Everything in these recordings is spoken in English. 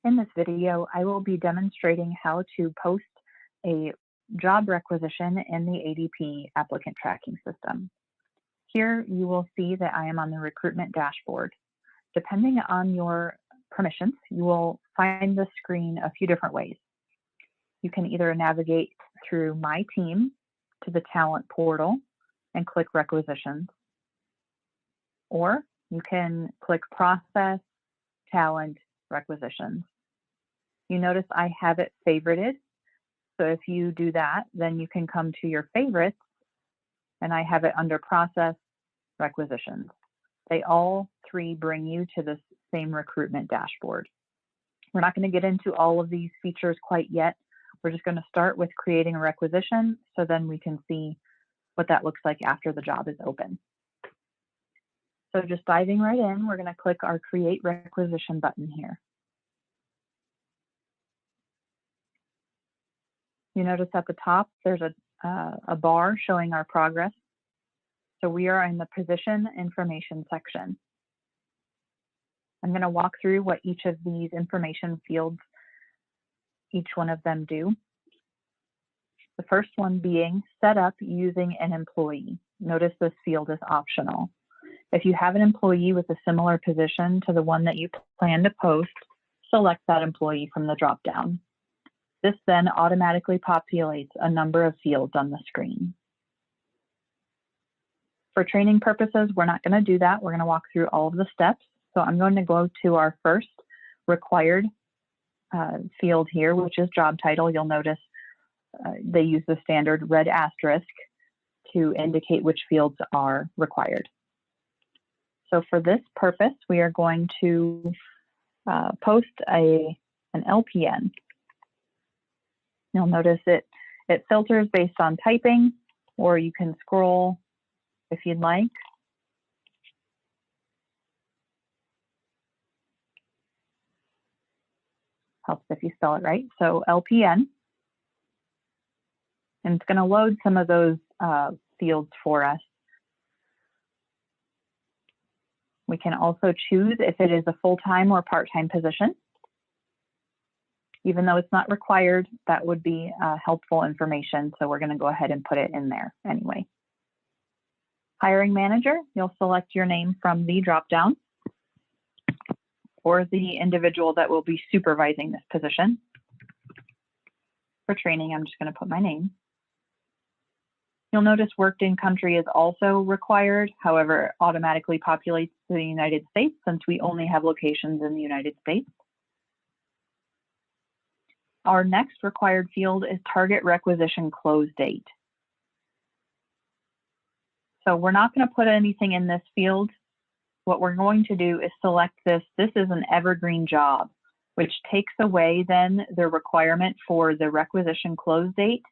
In this video, I will be demonstrating how to post a job requisition in the ADP applicant tracking system. Here you will see that I am on the recruitment dashboard. Depending on your permissions, you will find the screen a few different ways. You can either navigate through My Team to the talent portal and click requisitions, or you can click Process, Talent, Requisitions. You notice I have it favorited. So if you do that, then you can come to your favorites, and I have it under Process, Requisitions. They all three bring you to the same recruitment dashboard. We're not going to get into all of these features quite yet. We're just going to start with creating a requisition, so then we can see what that looks like after the job is open. So just diving right in, we're going to click our Create Requisition button here. You notice at the top, there's a bar showing our progress. So we are in the position information section. I'm going to walk through what each of these information fields, each one of them do. The first one being set up using an employee. Notice this field is optional. If you have an employee with a similar position to the one that you plan to post, select that employee from the dropdown. This then automatically populates a number of fields on the screen. For training purposes, we're not going to do that. We're going to walk through all of the steps. So I'm going to go to our first required field here, which is job title. You'll notice they use the standard red asterisk to indicate which fields are required. So for this purpose, we are going to post an LPN. You'll notice it filters based on typing, or you can scroll if you'd like. Helps if you spell it right. So LPN. And it's going to load some of those fields for us. We can also choose if it is a full-time or part-time position. Even though it's not required, that would be helpful information. So we're going to go ahead and put it in there anyway. Hiring manager, you'll select your name from the dropdown, or the individual that will be supervising this position. For training, I'm just going to put my name. You'll notice worked in country is also required. However, it automatically populates to the United States since we only have locations in the United States. Our next required field is target requisition close date. So we're not going to put anything in this field. What we're going to do is select this. This is an evergreen job, which takes away then the requirement for the requisition close date,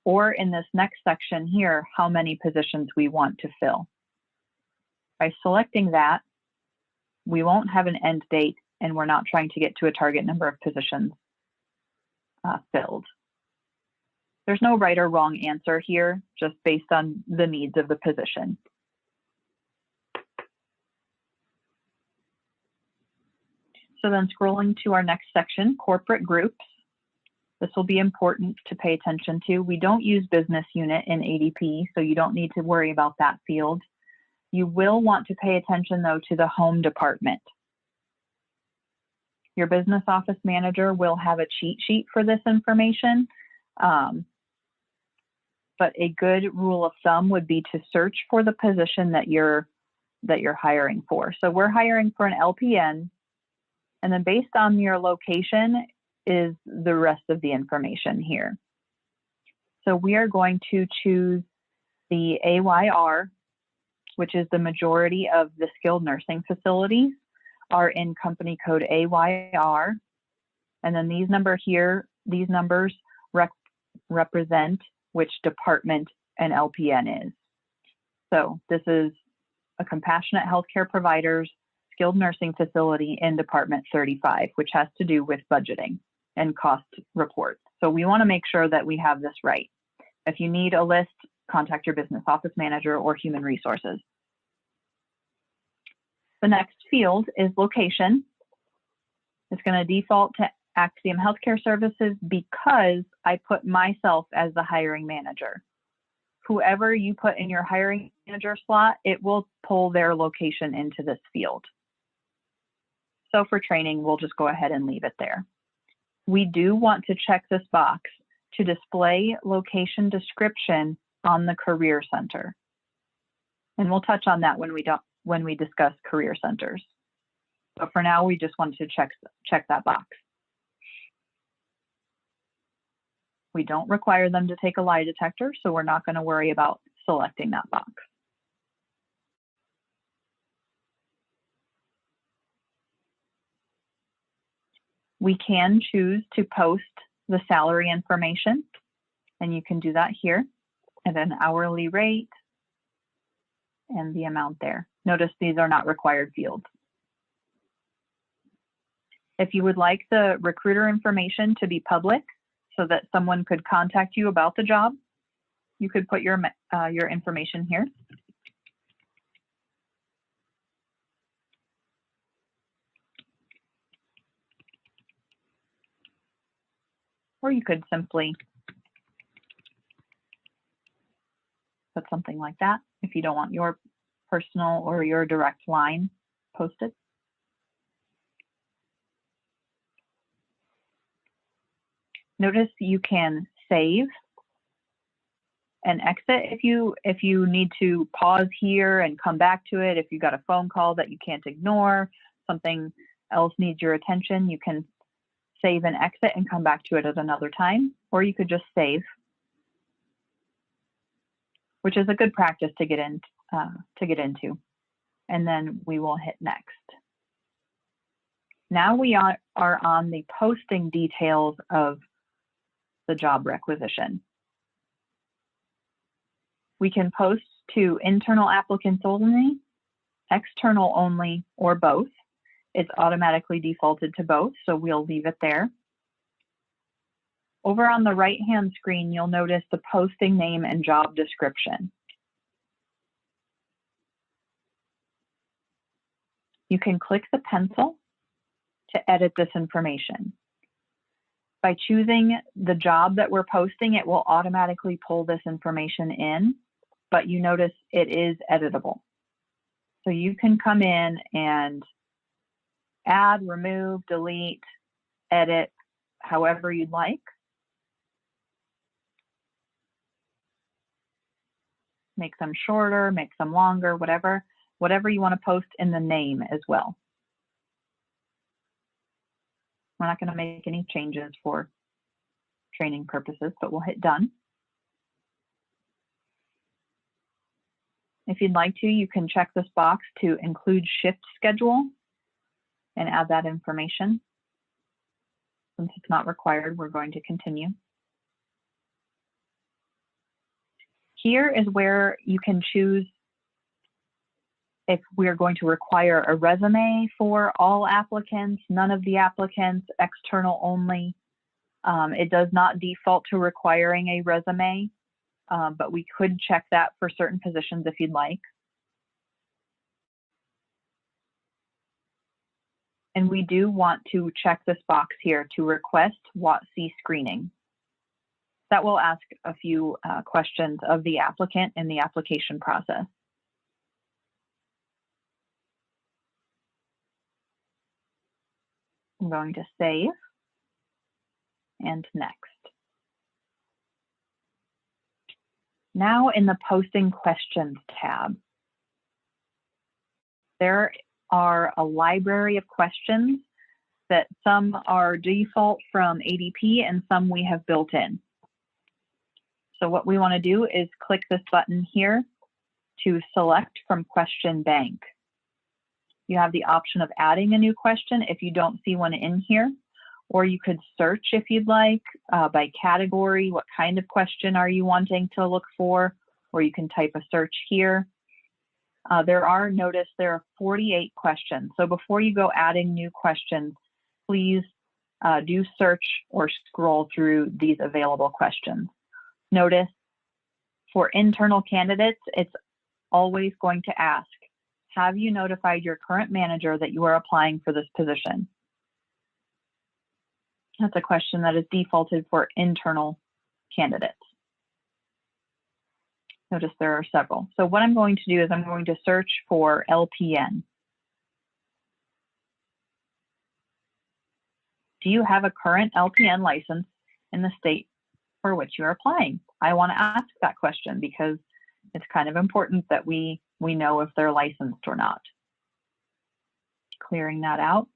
or in this next section here, how many positions we want to fill. By selecting that, we won't have an end date, and we're not trying to get to a target number of positions filled. There's no right or wrong answer here, just based on the needs of the position. So then scrolling to our next section, corporate groups. This will be important to pay attention to. We don't use business unit in ADP, so you don't need to worry about that field. You will want to pay attention though to the home department. Your business office manager will have a cheat sheet for this information, but a good rule of thumb would be to search for the position that you're hiring for. So we're hiring for an LPN, and then based on your location is the rest of the information here. So we are going to choose the AYR, which is the majority of the skilled nursing facilities are in company code AYR. And then these numbers represent which department an LPN is. So this is a compassionate healthcare providers skilled nursing facility in Department 35, which has to do with budgeting and cost reports. So we want to make sure that we have this right. If you need a list, contact your business office manager or human resources. The next field is location. It's going to default to Axiom Healthcare Services because I put myself as the hiring manager. Whoever you put in your hiring manager slot, it will pull their location into this field. So for training, we'll just go ahead and leave it there. We do want to check this box to display location description on the Career Center. And we'll touch on that when we discuss Career Centers. But for now, we just wanted to check that box. We don't require them to take a lie detector, so we're not going to worry about selecting that box. We can choose to post the salary information, and you can do that here at an hourly rate and the amount there. Notice these are not required fields. If you would like the recruiter information to be public so that someone could contact you about the job, you could put your information here. Or you could simply put something like that if you don't want your personal or your direct line posted. Notice you can save and exit if you need to pause here and come back to it. If you got a phone call that you can't ignore, something else needs your attention, you can save and exit and come back to it at another time, or you could just save, which is a good practice to get into. And then we will hit next. Now we are on the posting details of the job requisition. We can post to internal applicants only, external only, or both. It's automatically defaulted to both, so we'll leave it there. Over on the right-hand screen, you'll notice the posting name and job description. You can click the pencil to edit this information. By choosing the job that we're posting, it will automatically pull this information in, but you notice it is editable. So you can come in and add, remove, delete, edit, however you'd like. Make them shorter, make them longer, whatever you want to post in the name as well. We're not going to make any changes for training purposes, but we'll hit done. If you'd like to, you can check this box to include shift schedule and add that information. Since it's not required, we're going to continue. Here is where you can choose if we're going to require a resume for all applicants, none of the applicants, external only. It does not default to requiring a resume, but we could check that for certain positions if you'd like. And we do want to check this box here to request WOTC screening. That will ask a few questions of the applicant in the application process. I'm going to save and next. Now in the Posting Questions tab, there are a library of questions that some are default from ADP and some we have built in. So what we want to do is click this button here to select from Question Bank. You have the option of adding a new question if you don't see one in here, or you could search if you'd like by category. What kind of question are you wanting to look for? Or you can type a search here. There are 48 questions. So before you go adding new questions, please do search or scroll through these available questions. Notice for internal candidates, it's always going to ask, have you notified your current manager that you are applying for this position? That's a question that is defaulted for internal candidates. Notice there are several. So what I'm going to do is I'm going to search for LPN. Do you have a current LPN license in the state for which you're applying? I want to ask that question because it's kind of important that we know if they're licensed or not. Clearing that out,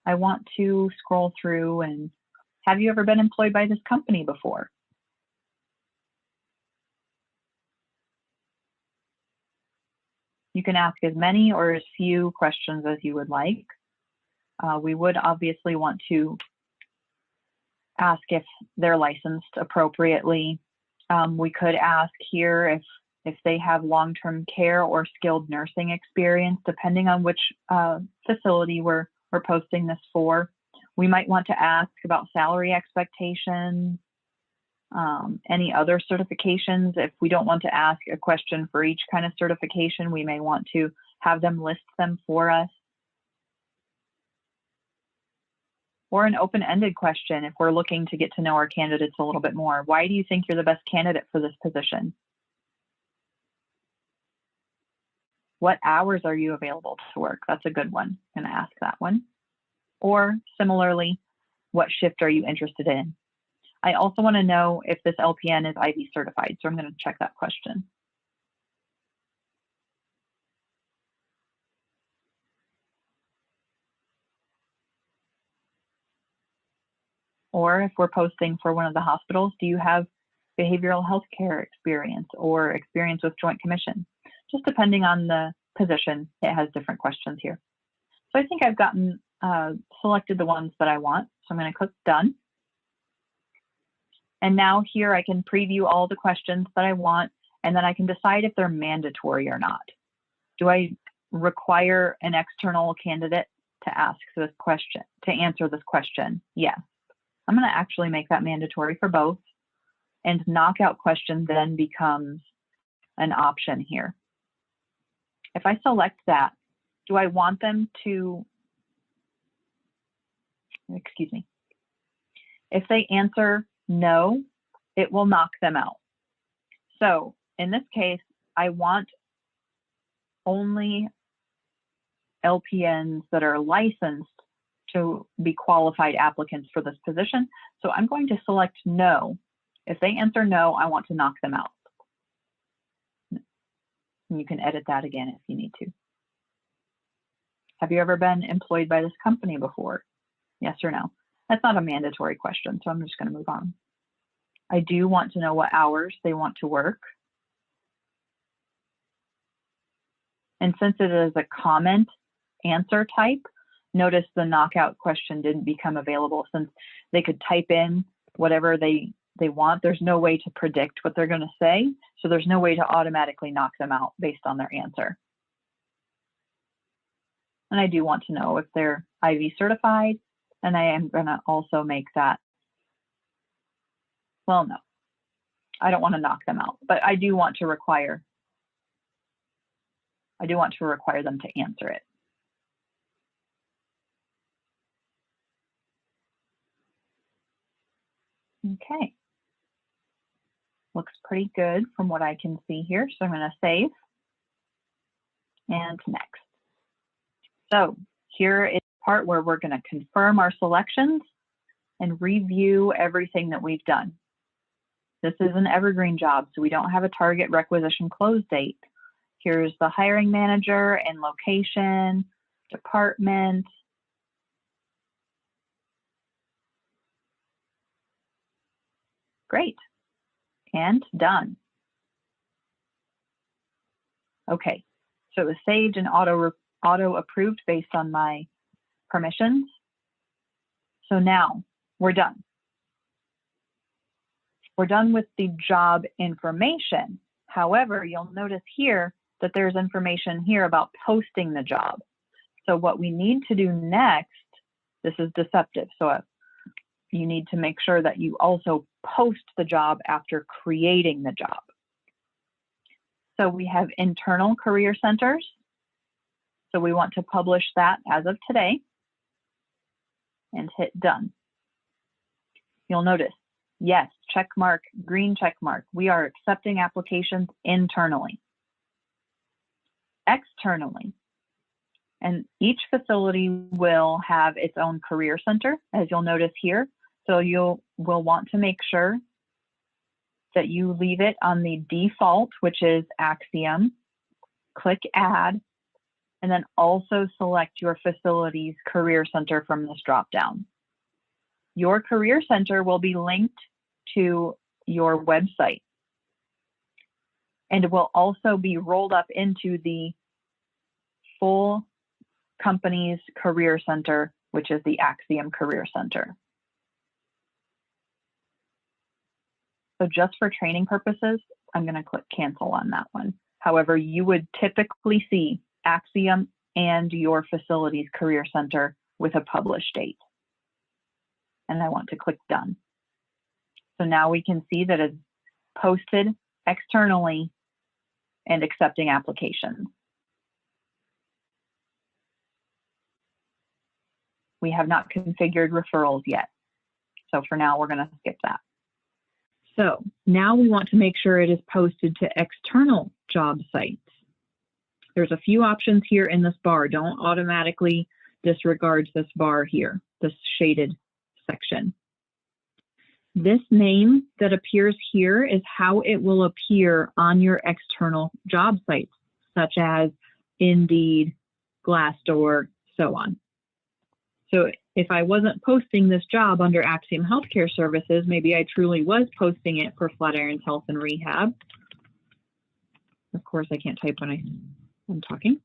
I want to scroll through and have you ever been employed by this company before? You can ask as many or as few questions as you would like. We would obviously want to ask if they're licensed appropriately. We could ask here if they have long-term care or skilled nursing experience, depending on which facility we're posting this for. We might want to ask about salary expectations, any other certifications. If we don't want to ask a question for each kind of certification, we may want to have them list them for us. Or an open-ended question if we're looking to get to know our candidates a little bit more. Why do you think you're the best candidate for this position? What hours are you available to work? That's a good one. I'm going to ask that one. Or similarly, what shift are you interested in? I also want to know if this LPN is IV certified, so I'm going to check that question. Or if we're posting for one of the hospitals, do you have behavioral health care experience or experience with Joint Commission? Just depending on the position, it has different questions here. So I think I've gotten selected the ones that I want. So I'm going to click done. And now here I can preview all the questions that I want, and then I can decide if they're mandatory or not. Do I require an external candidate to ask this question, to answer this question? Yes. I'm going to actually make that mandatory for both, and knockout question then becomes an option here. If I select that, do I want them to, excuse me, if they answer no, it will knock them out. So in this case, I want only LPNs that are licensed to be qualified applicants for this position. So I'm going to select no. If they answer no, I want to knock them out. And you can edit that again if you need to. Have you ever been employed by this company before? Yes or no? That's not a mandatory question, so I'm just going to move on. I do want to know what hours they want to work. And since it is a comment answer type, notice the knockout question didn't become available since they could type in whatever they want. There's no way to predict what they're going to say, so there's no way to automatically knock them out based on their answer. And I do want to know if they're IV certified, and I am going to also make that, well, no, I don't want to knock them out, but I do want to require them to answer it. Okay. Looks pretty good from what I can see here. So I'm going to save and next. So here is the part where we're going to confirm our selections and review everything that we've done. This is an evergreen job, so we don't have a target requisition close date. Here's the hiring manager and location, department. Great. And done. Okay, so it was saved and auto approved based on my permissions. So now we're done. We're done with the job information. However, you'll notice here that there's information here about posting the job. So what we need to do next, this is deceptive. So you need to make sure that you also post the job after creating the job. So we have internal career centers. So we want to publish that as of today and hit done. you'll notice, yes, check mark, green check mark. We are accepting applications internally. Externally, and each facility will have its own career center, as you'll notice here. So will want to make sure that you leave it on the default, which is Axiom. Click Add, and then also select your facility's career center from this dropdown. Your career center will be linked to your website, and it will also be rolled up into the full company's career center, which is the Axiom Career Center. So just for training purposes, I'm going to click cancel on that one. However, you would typically see Axiom and your facility's career center with a published date. And I want to click done. So now we can see that it's posted externally and accepting applications. We have not configured referrals yet. So for now, we're going to skip that. So now we want to make sure it is posted to external job sites. There's a few options here in this bar. Don't automatically disregard this bar here, this shaded section. This name that appears here is how it will appear on your external job sites, such as Indeed, Glassdoor, so on. So if I wasn't posting this job under Axiom Healthcare Services, maybe I truly was posting it for Flatirons Health and Rehab. Of course, I can't type when I'm talking.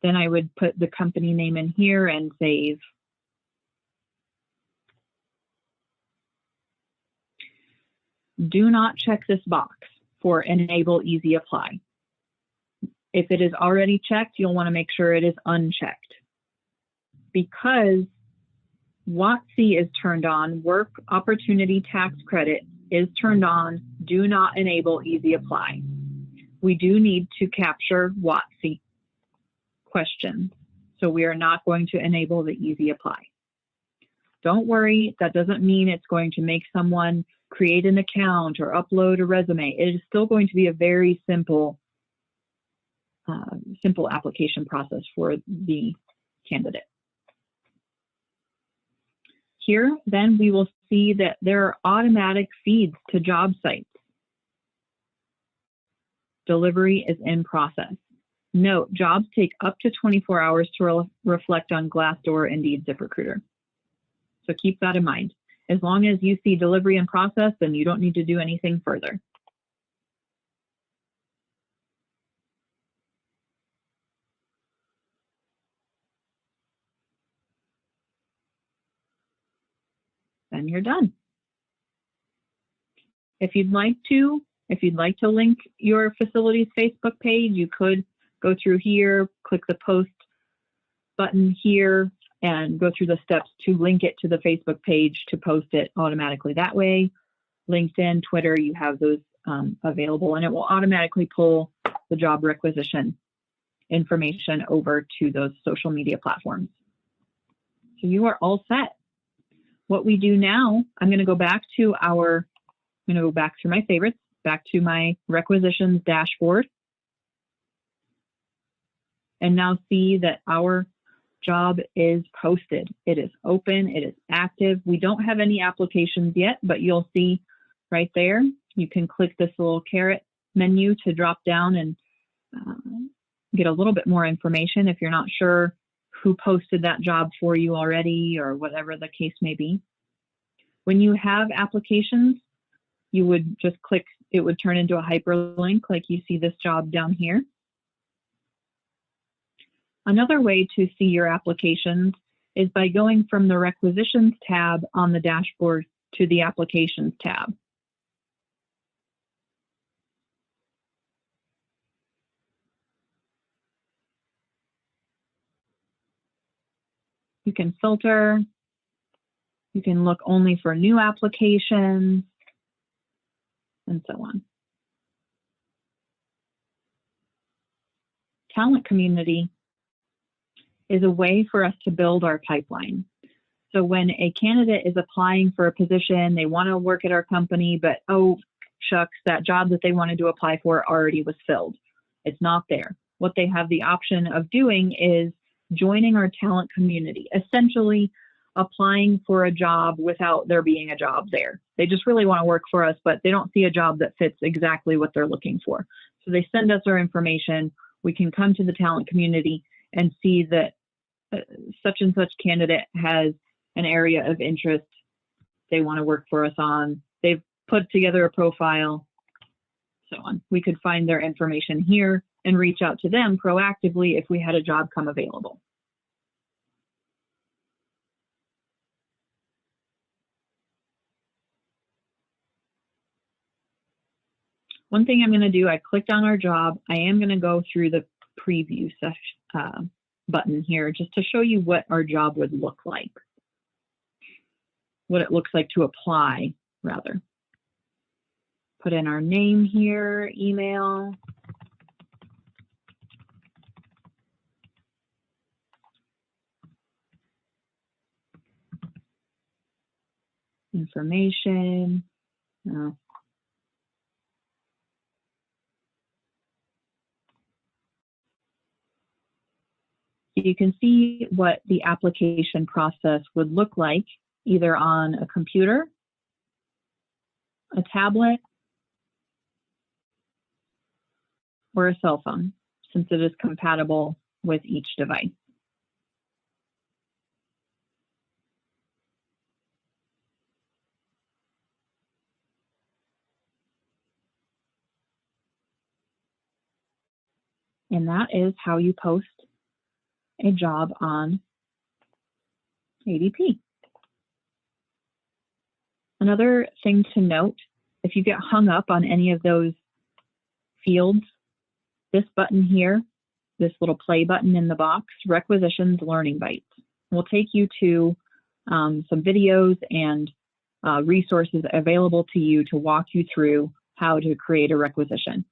Then I would put the company name in here and save. Do not check this box for Enable Easy Apply. If it is already checked, you'll want to make sure it is unchecked. Because WOTC is turned on, Work Opportunity Tax Credit is turned on, do not enable Easy Apply. We do need to capture WOTC questions, so we are not going to enable the Easy Apply. Don't worry, that doesn't mean it's going to make someone create an account or upload a resume. It is still going to be a very simple application process for the candidate. Here, then, we will see that there are automatic feeds to job sites. Delivery is in process. Note, jobs take up to 24 hours to reflect on Glassdoor, Indeed, ZipRecruiter. So keep that in mind. As long as you see delivery in process, then you don't need to do anything further. Then you're done. If you'd like to link your facility's Facebook page, you could go through here, click the post button here, and go through the steps to link it to the Facebook page to post it automatically that way. LinkedIn, Twitter, you have those available, and it will automatically pull the job requisition information over to those social media platforms. So you are all set. What we do now, I'm going to go back to through my favorites, back to my requisitions dashboard, and now see that our job is posted. It is open, it is active. We don't have any applications yet, but you'll see right there, you can click this little caret menu to drop down and get a little bit more information if you're not sure who posted that job for you already or whatever the case may be. When you have applications, you would just click, it would turn into a hyperlink like you see this job down here. Another way to see your applications is by going from the Requisitions tab on the dashboard to the Applications tab. You can filter, you can look only for new applications, and so on. Talent Community is a way for us to build our pipeline. So when a candidate is applying for a position, they want to work at our company, but oh, shucks, that job that they wanted to apply for already was filled. It's not there. What they have the option of doing is joining our talent community, essentially applying for a job without there being a job there. They just really want to work for us, but they don't see a job that fits exactly what they're looking for. So they send us our information. We can come to the talent community and see that such and such candidate has an area of interest they want to work for us on. They've put together a profile, so on. We could find their information here and reach out to them proactively if we had a job come available. One thing I'm going to do, I clicked on our job. I am going to go through the preview button here just to show you what our job would look like, what it looks like to apply, rather. Put in our name here, email. Information. You can see what the application process would look like either on a computer, a tablet, or a cell phone, since it is compatible with each device. And that is how you post a job on ADP. Another thing to note, if you get hung up on any of those fields, this button here, this little play button in the box, Requisitions Learning Bites, will take you to some videos and resources available to you to walk you through how to create a requisition.